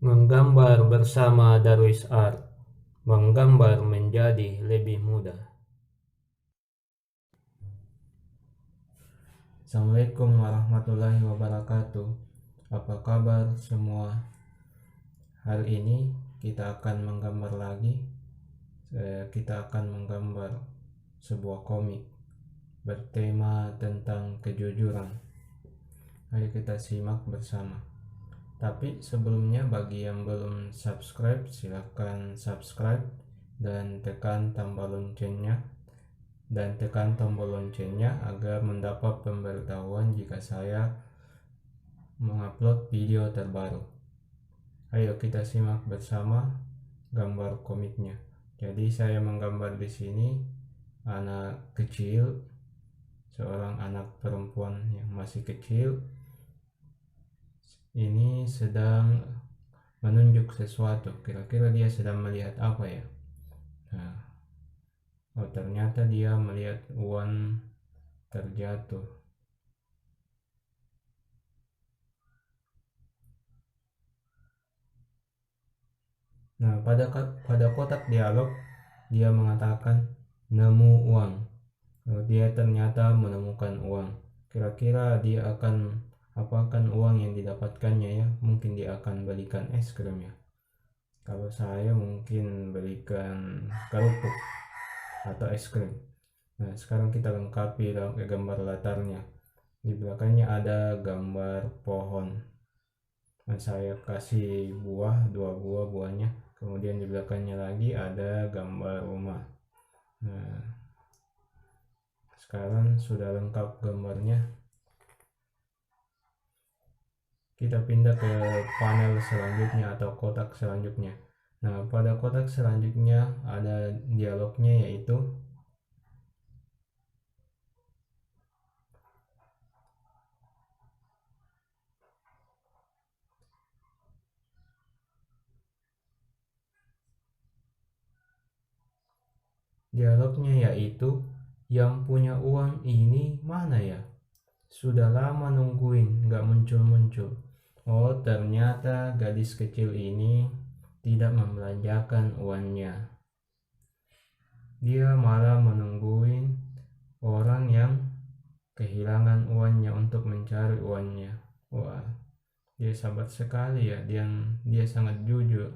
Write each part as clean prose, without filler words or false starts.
Menggambar bersama Darwis Art, menggambar menjadi lebih mudah. Assalamualaikum warahmatullahi wabarakatuh. Apa kabar semua? Hari ini kita akan menggambar lagi. Kita akan menggambar sebuah komik bertema tentang kejujuran. Ayo kita simak bersama. Tapi sebelumnya, bagi yang belum subscribe, silahkan subscribe dan tekan tombol loncengnya agar mendapat pemberitahuan jika saya mengupload video terbaru. Ayo kita simak bersama gambar komiknya. Jadi saya menggambar di sini anak kecil, seorang anak perempuan yang masih kecil ini sedang menunjuk sesuatu. Kira-kira dia sedang melihat apa ya? Ternyata dia melihat uang terjatuh. Nah, pada kotak dialog dia mengatakan nemu uang. Dia ternyata menemukan uang. Kira-kira dia akan apakan uang yang didapatkannya ya? Mungkin dia akan belikan es krim ya. Kalau saya mungkin belikan kerupuk atau es krim. Nah, sekarang kita lengkapi gambar latarnya. Di belakangnya ada gambar pohon. Nah, saya kasih dua buah buahnya. Kemudian di belakangnya lagi ada gambar rumah. Nah, sekarang sudah lengkap gambarnya. Kita pindah ke panel selanjutnya atau kotak selanjutnya. Nah, pada kotak selanjutnya ada dialognya, yaitu yang punya uang ini mana ya? Sudah lama nungguin, gak muncul-muncul. Oh, ternyata gadis kecil ini tidak membelanjakan uangnya. Dia malah menungguin orang yang kehilangan uangnya untuk mencari uangnya. Wah, dia sabar sekali ya. Dia sangat jujur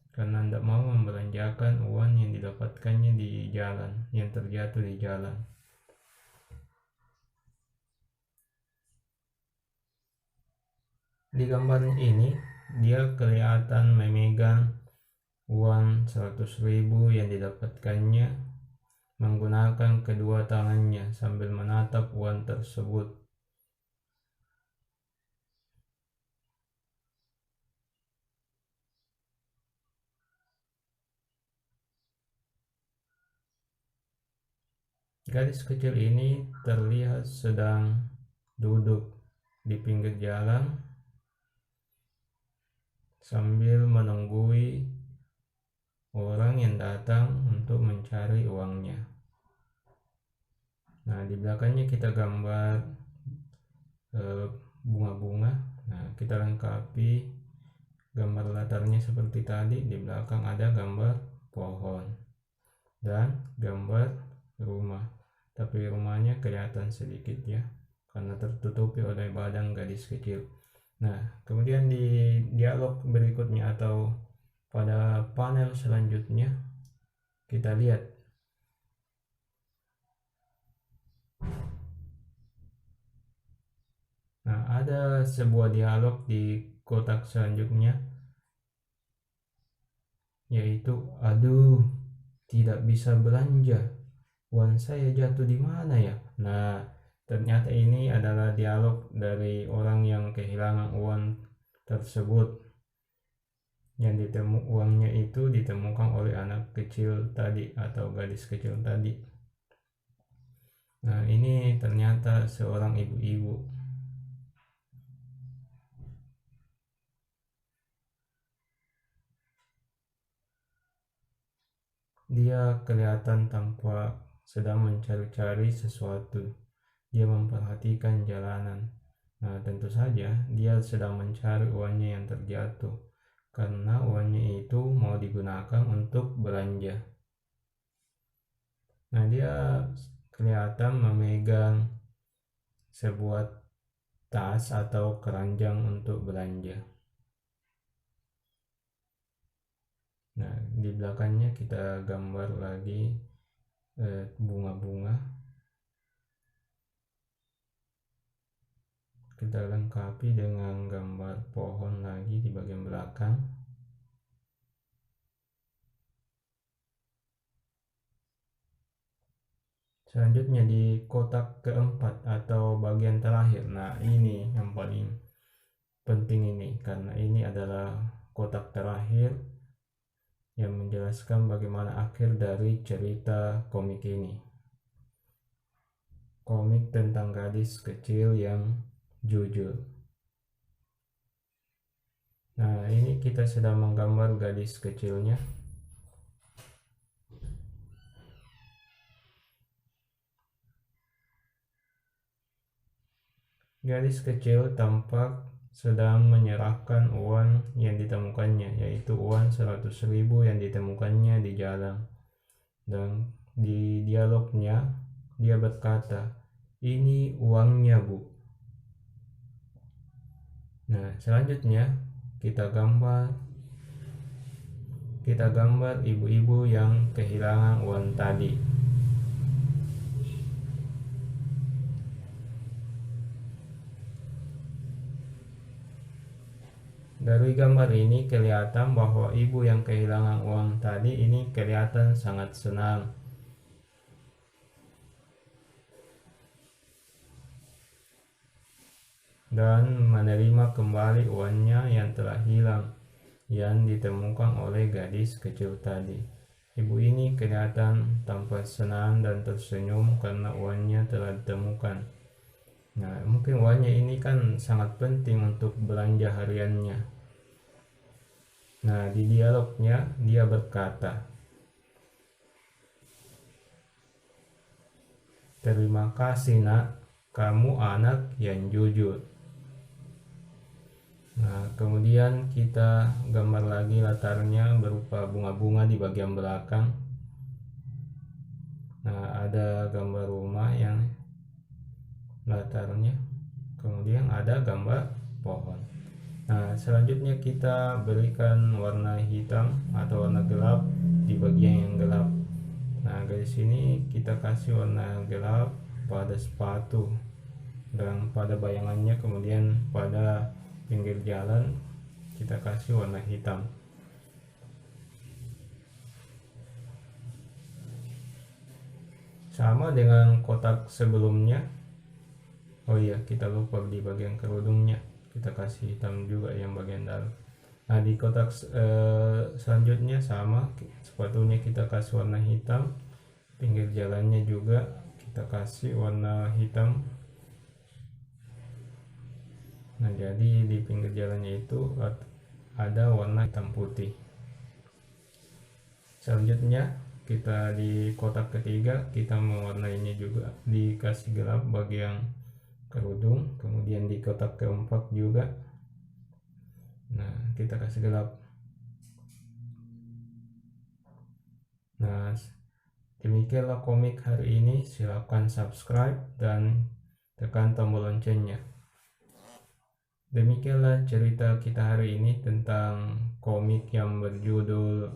karena tidak mau membelanjakan uang yang didapatkannya di jalan, yang terjatuh di jalan. Di gambar ini dia kelihatan memegang uang 100.000 yang didapatkannya menggunakan kedua tangannya sambil menatap uang tersebut. Gadis kecil ini terlihat sedang duduk di pinggir jalan sambil menunggui orang yang datang untuk mencari uangnya. Nah, di belakangnya kita gambar bunga-bunga. Nah, kita lengkapi gambar latarnya seperti tadi. Di belakang ada gambar pohon dan gambar rumah, tapi rumahnya kelihatan sedikit ya karena tertutupi oleh badan gadis kecil. Nah, kemudian di dialog berikutnya atau pada panel selanjutnya kita lihat ada sebuah dialog di kotak selanjutnya, yaitu aduh, tidak bisa belanja, uang saya jatuh di mana ya? Nah, ternyata ini adalah dialog dari orang yang kehilangan uang tersebut, yang uangnya itu ditemukan oleh anak kecil tadi atau gadis kecil tadi. Nah, ini ternyata seorang ibu-ibu. Dia kelihatan tampak sedang mencari-cari sesuatu. Dia memperhatikan jalanan. Nah, tentu saja dia sedang mencari uangnya yang terjatuh. karena uangnya itu mau digunakan untuk belanja. Nah, dia kelihatan memegang sebuah tas atau keranjang untuk belanja. Nah, di belakangnya kita gambar lagi bunga-bunga. Kita lengkapi dengan gambar pohon lagi di bagian belakang. Selanjutnya di kotak keempat atau bagian terakhir. Nah, ini yang paling penting ini, karena ini adalah kotak terakhir yang menjelaskan bagaimana akhir dari cerita komik ini. Komik tentang gadis kecil yang jujur. Nah, ini kita sedang menggambar gadis kecilnya. Gadis kecil tampak sedang menyerahkan uang yang ditemukannya, yaitu uang 100.000 yang ditemukannya di jalan. Dan di dialognya dia berkata, "Ini uangnya, Bu." Nah, selanjutnya kita gambar ibu-ibu yang kehilangan uang tadi. Dari gambar ini kelihatan bahwa ibu yang kehilangan uang tadi ini kelihatan sangat senang. Dan menerima kembali uangnya yang telah hilang, yang ditemukan oleh gadis kecil tadi. Ibu ini kelihatan tampak senang dan tersenyum karena uangnya telah ditemukan. Nah, mungkin uangnya ini kan sangat penting untuk belanja hariannya. Nah, di dialognya dia berkata, "Terima kasih, Nak, kamu anak yang jujur." Nah, kemudian kita gambar lagi latarnya berupa bunga-bunga di bagian belakang. Nah, ada gambar rumah yang latarnya, kemudian ada gambar pohon. Nah, selanjutnya kita berikan warna hitam atau warna gelap di bagian yang gelap. Nah, dari sini kita kasih warna gelap pada sepatu dan pada bayangannya, kemudian pada pinggir jalan kita kasih warna hitam. Sama dengan kotak sebelumnya. Oh iya, kita lupa di bagian kerudungnya kita kasih hitam juga yang bagian dalam. Nah, di kotak selanjutnya sama, sepatunya kita kasih warna hitam, pinggir jalannya juga kita kasih warna hitam. Nah, jadi di pinggir jalannya itu ada warna hitam putih. Selanjutnya kita di kotak ketiga kita mewarnainya juga, dikasih gelap bagian kerudung, kemudian di kotak keempat juga. Nah, kita kasih gelap. Nah, demikianlah komik hari ini. Silakan subscribe dan tekan tombol loncengnya. Demikianlah cerita kita hari ini tentang komik yang berjudul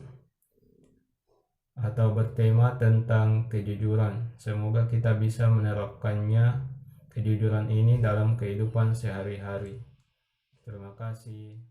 atau bertema tentang kejujuran. Semoga kita bisa menerapkannya, kejujuran ini, dalam kehidupan sehari-hari. Terima kasih.